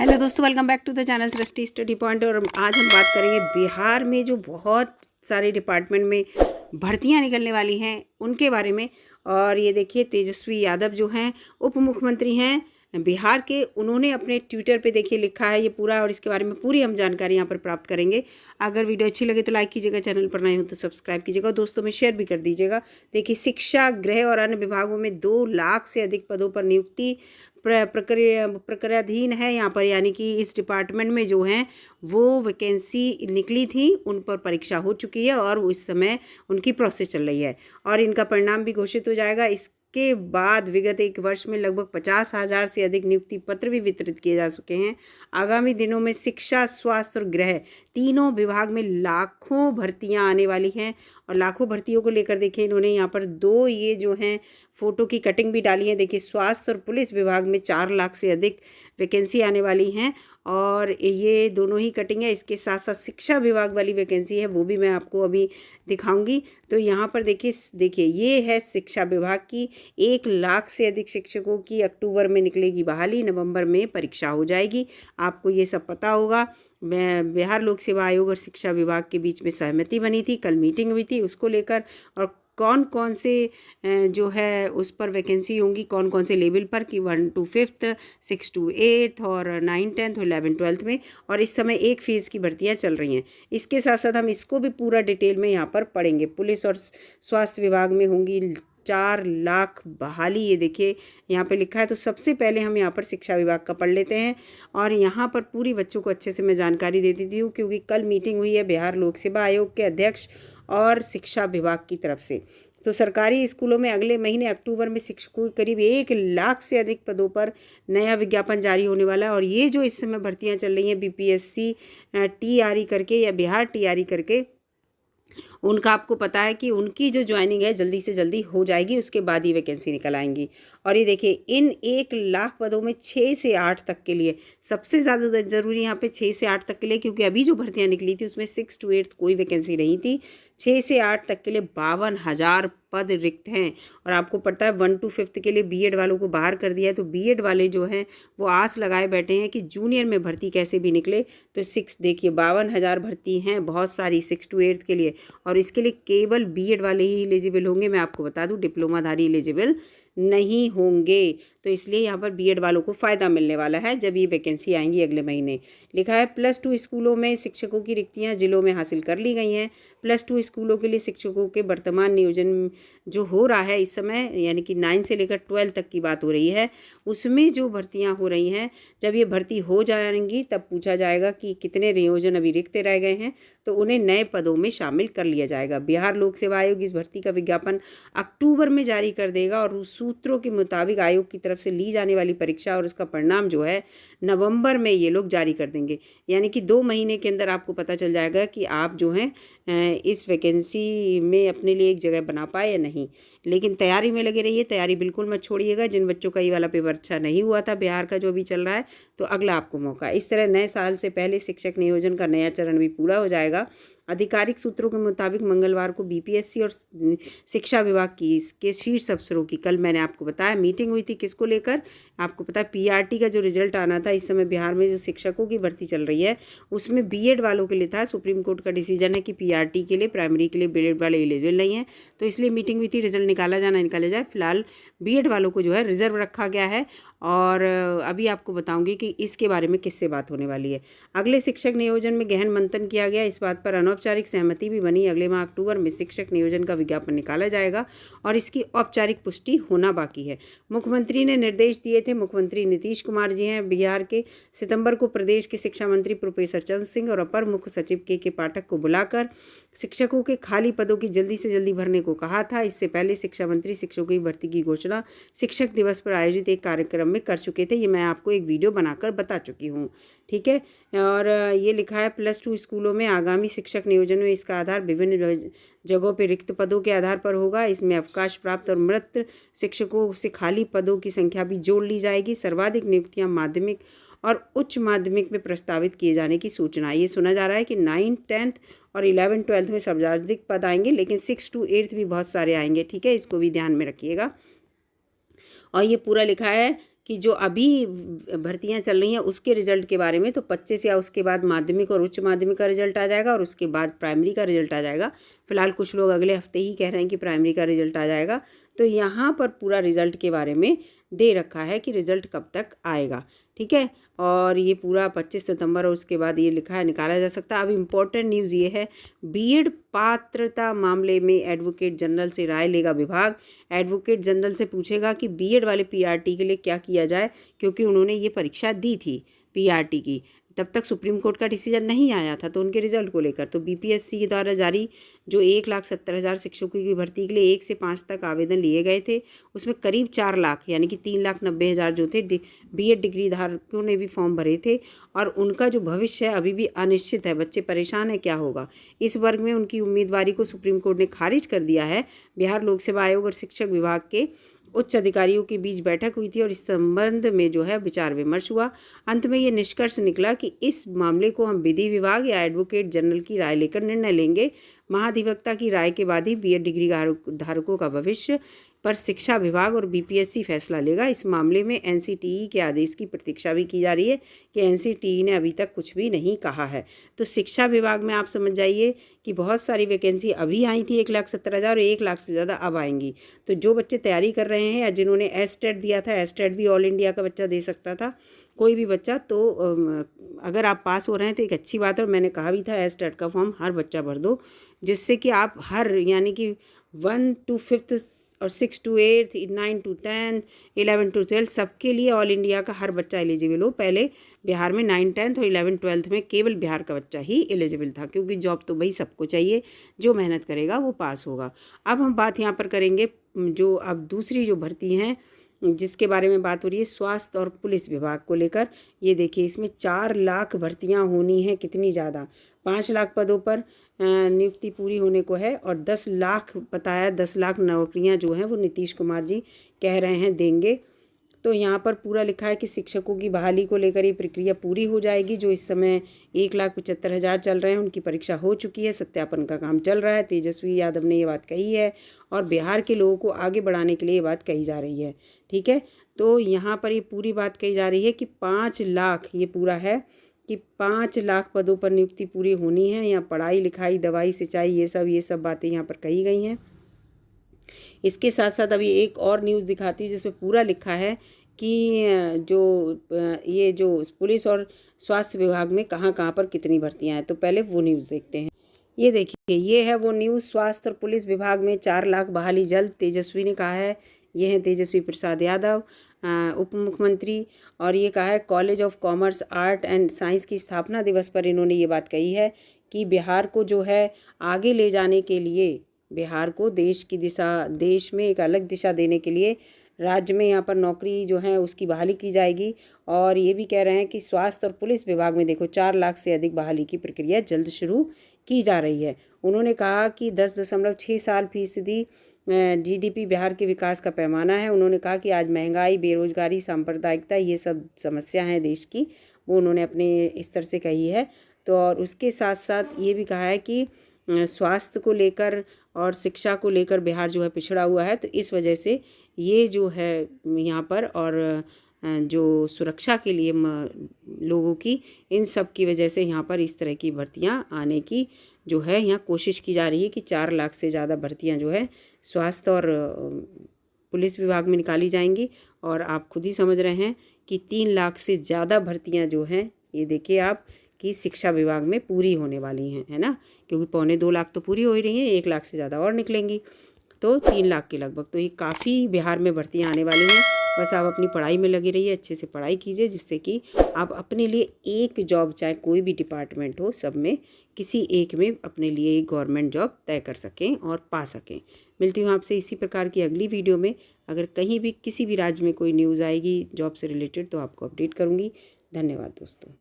Hello दोस्तों, welcome back to the channel Srishti study point. और आज हम बात करेंगे बिहार में जो बहुत सारे डिपार्टमेंट में भर्तियां निकलने वाली हैं उनके बारे में। और ये देखिए, तेजस्वी यादव जो हैं उप मुख्यमंत्री हैं बिहार के, उन्होंने अपने ट्विटर पे देखिए लिखा है ये पूरा, और इसके बारे में पूरी हम जानकारी यहाँ पर प्राप्त करेंगे। अगर वीडियो अच्छी लगे तो लाइक कीजिएगा, चैनल पर नए हो तो सब्सक्राइब कीजिएगा, दोस्तों में शेयर भी कर दीजिएगा। देखिए, शिक्षा, गृह और अन्य विभागों में 2 लाख से अधिक पदों पर नियुक्ति प्रक्रियाधीन है यहाँ पर, यानी कि इस डिपार्टमेंट में जो हैं वो वैकेंसी निकली थी, उन पर परीक्षा हो चुकी है और इस समय उनकी प्रोसेस चल रही है और इनका परिणाम भी घोषित हो जाएगा। इसके बाद विगत 1 वर्ष में लगभग 50,000 से अधिक नियुक्ति पत्र भी वितरित किए जा चुके हैं। आगामी दिनों में शिक्षा, स्वास्थ्य और गृह तीनों विभाग में लाखों भर्तियां आने वाली हैं। और लाखों भर्तियों को लेकर देखिए, इन्होंने यहाँ पर 2 ये जो हैं फ़ोटो की कटिंग भी डाली है। देखिए, स्वास्थ्य और पुलिस विभाग में 4 लाख से अधिक वैकेंसी आने वाली हैं और ये दोनों ही कटिंग है। इसके साथ साथ शिक्षा विभाग वाली वैकेंसी है, वो भी मैं आपको अभी दिखाऊंगी। तो यहाँ पर देखिए ये है शिक्षा विभाग की। 1 लाख से अधिक शिक्षकों की अक्टूबर में निकलेगी बहाली, नवंबर में परीक्षा हो जाएगी। आपको ये सब पता होगा। बिहार लोक सेवा आयोग और शिक्षा विभाग के बीच में सहमति बनी थी, कल मीटिंग हुई थी उसको लेकर। और कौन कौन से जो है उस पर वैकेंसी होंगी, कौन कौन से लेवल पर, कि 1 to 5th, 6 to 8th और 9 10th और 11 12th में। और इस समय 1 फेज़ की भर्तियां चल रही हैं। इसके साथ साथ हम इसको भी पूरा डिटेल में यहाँ पर पढ़ेंगे। पुलिस और स्वास्थ्य विभाग में होंगी 4 लाख बहाली, ये देखिए यहाँ पे लिखा है। तो सबसे पहले हम यहाँ पर शिक्षा विभाग का पढ़ लेते हैं और यहाँ पर पूरी बच्चों को अच्छे से मैं जानकारी दे देती हूँ, क्योंकि कल मीटिंग हुई है बिहार लोक सेवा आयोग के अध्यक्ष और शिक्षा विभाग की तरफ से। तो सरकारी स्कूलों में अगले महीने अक्टूबर में शिक्षकों के करीब 1 लाख से अधिक पदों पर नया विज्ञापन जारी होने वाला है। और ये जो इस समय भर्तियां चल रही हैं बीपीएससी टीआरई करके या बिहार टीआरई करके, उनका आपको पता है कि उनकी जो ज्वाइनिंग है जल्दी से जल्दी हो जाएगी, उसके बाद ही वैकेंसी निकल आएंगी। और ये देखिए, इन 1 लाख पदों में 6 से 8 तक के लिए सबसे ज़्यादा ज़रूरी यहाँ पे 6 से 8 तक के लिए, क्योंकि अभी जो भर्तियाँ निकली थी उसमें 6 to 8 कोई वैकेंसी नहीं थी। 6 से 8 तक के लिए 52,000 पद रिक्त हैं। और आपको पता है 1 to 5th के लिए बीएड वालों को बाहर कर दिया है। तो बीएड वाले जो हैं वो आस लगाए बैठे हैं कि जूनियर में भर्ती कैसे भी निकले। तो 6 देखिए 52,000 भर्ती हैं बहुत सारी 6 to 8 के लिए, और इसके लिए केवल बीएड वाले ही एलिजिबल होंगे। मैं आपको बता दूं, डिप्लोमाधारी एलिजिबल नहीं होंगे। तो इसलिए यहाँ पर बीएड वालों को फ़ायदा मिलने वाला है जब ये वैकेंसी आएंगी अगले महीने। लिखा है +2 स्कूलों में शिक्षकों की रिक्तियाँ जिलों में हासिल कर ली गई हैं। +2 स्कूलों के लिए शिक्षकों के वर्तमान नियोजन जो हो रहा है इस समय, यानी कि 9 से लेकर 12 तक की बात हो रही है, उसमें जो भर्तियाँ हो रही हैं, जब ये भर्ती हो जाएंगी तब पूछा जाएगा कि कितने नियोजन अभी रिक्त रह गए हैं, तो उन्हें नए पदों में शामिल कर लिया जाएगा। बिहार लोक सेवा आयोग इस भर्ती का विज्ञापन अक्टूबर में जारी कर देगा और उस सूत्रों के मुताबिक आयोग की तरफ से ली जाने वाली परीक्षा और उसका परिणाम जो है नवंबर में ये लोग जारी कर देंगे। यानी कि 2 महीने के अंदर आपको पता चल जाएगा कि आप जो हैं इस वैकेंसी में अपने लिए एक जगह बना पाए या नहीं। लेकिन तैयारी में लगे रहिए, तैयारी बिल्कुल मत छोड़िएगा। जिन बच्चों का ये वाला पेपर अच्छा नहीं हुआ था बिहार का जो भी चल रहा है, तो अगला आपको मौका। इस तरह नए साल से पहले शिक्षक नियोजन का नया चरण भी पूरा हो जाएगा। आधिकारिक सूत्रों के मुताबिक मंगलवार को बीपीएससी और शिक्षा विभाग की इसके शीर्ष अफसरों की, कल मैंने आपको बताया मीटिंग हुई थी, किसको लेकर, आपको पता है पीआरटी का जो रिजल्ट आना था। इस समय बिहार में जो शिक्षकों की भर्ती चल रही है उसमें बीएड वालों के लिए था। सुप्रीम कोर्ट का डिसीजन है कि पीआरटी के लिए, प्राइमरी के लिए बीएड वाले एलिजिबल नहीं है, तो इसलिए मीटिंग हुई थी, रिजल्ट निकाला जाए। फिलहाल बीएड वालों को जो है रिजर्व रखा गया है। और अभी आपको बताऊंगी कि इसके बारे में किससे बात होने वाली है। अगले शिक्षक नियोजन में गहन मंथन किया गया, इस बात पर अनौपचारिक सहमति भी बनी। अगले माह अक्टूबर में शिक्षक नियोजन का विज्ञापन निकाला जाएगा और इसकी औपचारिक पुष्टि होना बाकी है। मुख्यमंत्री ने निर्देश दिए थे, मुख्यमंत्री नीतीश कुमार जी हैं बिहार के। सितंबर को प्रदेश के शिक्षा मंत्री प्रोफेसर चंद्र सिंह और अपर मुख्य सचिव के पाठक को बुलाकर शिक्षकों के खाली पदों की जल्दी से जल्दी भरने को कहा था। इससे पहले शिक्षा मंत्री शिक्षकों की भर्ती की घोषणा शिक्षक दिवस पर आयोजित एक कार्यक्रम में कर चुके थे। ये मैं आपको एक वीडियो बनाकर बता चुकी हूँ, ठीक है। और ये लिखा है +2 स्कूलों में आगामी शिक्षक नियोजन में इसका आधार विभिन्न जगहों पर रिक्त पदों के आधार पर होगा। इसमें अवकाश प्राप्त और मृत शिक्षकों से खाली पदों की संख्या भी जोड़ ली जाएगी। सर्वाधिक नियुक्तियां माध्यमिक और उच्च माध्यमिक में प्रस्तावित किए जाने की सूचना। ये सुना जा रहा है कि 9 10th और 11 12th में सर्वाधिक पद आएंगे, लेकिन 6 to 8 भी बहुत सारे आएंगे, ठीक है, इसको भी ध्यान में रखिएगा। और ये पूरा लिखा है कि जो अभी भर्तियां चल रही हैं उसके रिजल्ट के बारे में, तो 25 या उसके बाद माध्यमिक और उच्च माध्यमिक का रिजल्ट आ जाएगा और उसके बाद प्राइमरी का रिजल्ट आ जाएगा। फिलहाल कुछ लोग अगले हफ्ते ही कह रहे हैं कि प्राइमरी का रिजल्ट आ जाएगा। तो यहाँ पर पूरा रिजल्ट के बारे में दे रखा है कि रिजल्ट कब तक आएगा, ठीक है। और ये पूरा 25 सितंबर और उसके बाद ये लिखा है निकाला जा सकता है। अब इम्पोर्टेंट न्यूज़ ये है, बीएड पात्रता मामले में एडवोकेट जनरल से राय लेगा विभाग। एडवोकेट जनरल से पूछेगा कि बीएड वाले पीआरटी के लिए क्या किया जाए, क्योंकि उन्होंने ये परीक्षा दी थी पीआरटी की, तब तक सुप्रीम कोर्ट का डिसीजन नहीं आया था तो उनके रिजल्ट को लेकर। तो बीपीएससी के द्वारा जारी जो 1,70,000 शिक्षकों की भर्ती के लिए 1 से 5 तक आवेदन लिए गए थे, उसमें करीब 4 लाख यानी कि 3,90,000 जो थे बीएड डिग्री धारकों ने भी फॉर्म भरे थे और उनका जो भविष्य है अभी भी अनिश्चित है। बच्चे परेशान है क्या होगा। इस वर्ग में उनकी उम्मीदवारी को सुप्रीम कोर्ट ने खारिज कर दिया है। बिहार लोक सेवा आयोग और शिक्षक विभाग के उच्च अधिकारियों के बीच बैठक हुई थी और इस संबंध में जो है विचार विमर्श हुआ। अंत में ये निष्कर्ष निकला कि इस मामले को हम विधि विभाग या एडवोकेट जनरल की राय लेकर निर्णय लेंगे। महाधिवक्ता की राय के बाद ही बीएड डिग्री धारकों का भविष्य पर शिक्षा विभाग और बीपीएससी फैसला लेगा। इस मामले में एनसीटीई के आदेश की प्रतीक्षा भी की जा रही है कि एनसीटीई ने अभी तक कुछ भी नहीं कहा है। तो शिक्षा विभाग में आप समझ जाइए कि बहुत सारी वैकेंसी अभी आई थी 1,70,000 और 1 लाख से ज़्यादा अब आएंगी। तो जो बच्चे तैयारी कर रहे हैं या जिन्होंने एस्टेट दिया था, एस्टेट भी ऑल इंडिया का बच्चा दे सकता था, कोई भी बच्चा, तो अगर आप पास हो रहे हैं तो एक अच्छी बात है। और मैंने कहा भी था एस्टेट का फॉर्म हर बच्चा भर दो, जिससे कि आप हर यानी कि 1 to 5th और 6 to 8th, 9 to 10th, 11 to 12 सबके लिए ऑल इंडिया का हर बच्चा एलिजिबल हो। पहले बिहार में 9th 10th और 11th 12th में केवल बिहार का बच्चा ही एलिजिबल था, क्योंकि जॉब तो भाई सबको चाहिए, जो मेहनत करेगा वो पास होगा। अब हम बात यहाँ पर करेंगे जो अब दूसरी जो भर्ती हैं जिसके बारे में बात हो रही है, स्वास्थ्य और पुलिस विभाग को लेकर। ये देखिए, इसमें 4 लाख भर्तियां होनी हैं, कितनी ज़्यादा। 5 लाख पदों पर नियुक्ति पूरी होने को है और 10 लाख बताया, 10 लाख नौकरियां जो हैं वो नीतीश कुमार जी कह रहे हैं देंगे। तो यहाँ पर पूरा लिखा है कि शिक्षकों की बहाली को लेकर ये प्रक्रिया पूरी हो जाएगी। जो इस समय 1,75,000 चल रहे हैं उनकी परीक्षा हो चुकी है, सत्यापन का काम चल रहा है। तेजस्वी यादव ने ये बात कही है और बिहार के लोगों को आगे बढ़ाने के लिए ये बात कही जा रही है, ठीक है। तो यहाँ पर ये पूरी बात कही जा रही है कि 5 लाख, ये पूरा है कि 5 लाख पदों पर नियुक्ति पूरी होनी है। यहाँ पढ़ाई लिखाई, दवाई, सिंचाई, ये सब बातें यहाँ पर कही गई हैं। इसके साथ साथ अभी एक और न्यूज़ दिखाती है जिसमें पूरा लिखा है कि ये जो पुलिस और स्वास्थ्य विभाग में कहाँ कहाँ पर कितनी भर्तियां हैं। तो पहले वो न्यूज़ देखते हैं। ये देखिए, ये है वो न्यूज़, स्वास्थ्य और पुलिस विभाग में 4 लाख बहाली जल्द, तेजस्वी ने कहा है। ये है तेजस्वी प्रसाद यादव, उप मुख्यमंत्री, और ये कहा है college of commerce art and science की स्थापना दिवस पर इन्होंने ये बात कही है कि बिहार को जो है आगे ले जाने के लिए, बिहार को देश की दिशा, देश में एक अलग दिशा देने के लिए राज्य में यहाँ पर नौकरी जो है उसकी बहाली की जाएगी। और ये भी कह रहे हैं कि स्वास्थ्य और पुलिस विभाग में देखो 4 लाख से अधिक बहाली की प्रक्रिया जल्द शुरू की जा रही है। उन्होंने कहा कि 10.67% जीडीपी बिहार के विकास का पैमाना है। उन्होंने कहा कि आज महंगाई, बेरोजगारी, सांप्रदायिकता, ये सब समस्या हैं देश की, वो उन्होंने अपने स्तर से कही है। तो और उसके साथ साथ ये भी कहा है कि स्वास्थ्य को लेकर और शिक्षा को लेकर बिहार जो है पिछड़ा हुआ है, तो इस वजह से ये जो है यहाँ पर, और जो सुरक्षा के लिए लोगों की, इन सब की वजह से यहाँ पर इस तरह की भर्तियाँ आने की जो है यहाँ कोशिश की जा रही है कि 4 लाख से ज़्यादा भर्तियाँ जो है स्वास्थ्य और पुलिस विभाग में निकाली जाएंगी। और आप खुद ही समझ रहे हैं कि 3 लाख से ज़्यादा भर्तियाँ जो हैं, ये देखिए आप, कि शिक्षा विभाग में पूरी होने वाली हैं, है ना, क्योंकि 1.25 लाख तो पूरी हो ही रही हैं, 1 लाख से ज़्यादा और निकलेंगी, तो 3 लाख के लगभग। तो ये काफ़ी बिहार में भर्तियाँ आने वाली हैं। बस आप अपनी पढ़ाई में लगे रहिए, अच्छे से पढ़ाई कीजिए, जिससे कि आप अपने लिए एक जॉब, चाहे कोई भी डिपार्टमेंट हो, सब में किसी एक में अपने लिए एक गवर्नमेंट जॉब तय कर सकें और पा सकें। मिलती हूँ आपसे इसी प्रकार की अगली वीडियो में। अगर कहीं भी किसी भी राज्य में कोई न्यूज़ आएगी जॉब से रिलेटेड तो आपको अपडेट करूँगी। धन्यवाद दोस्तों।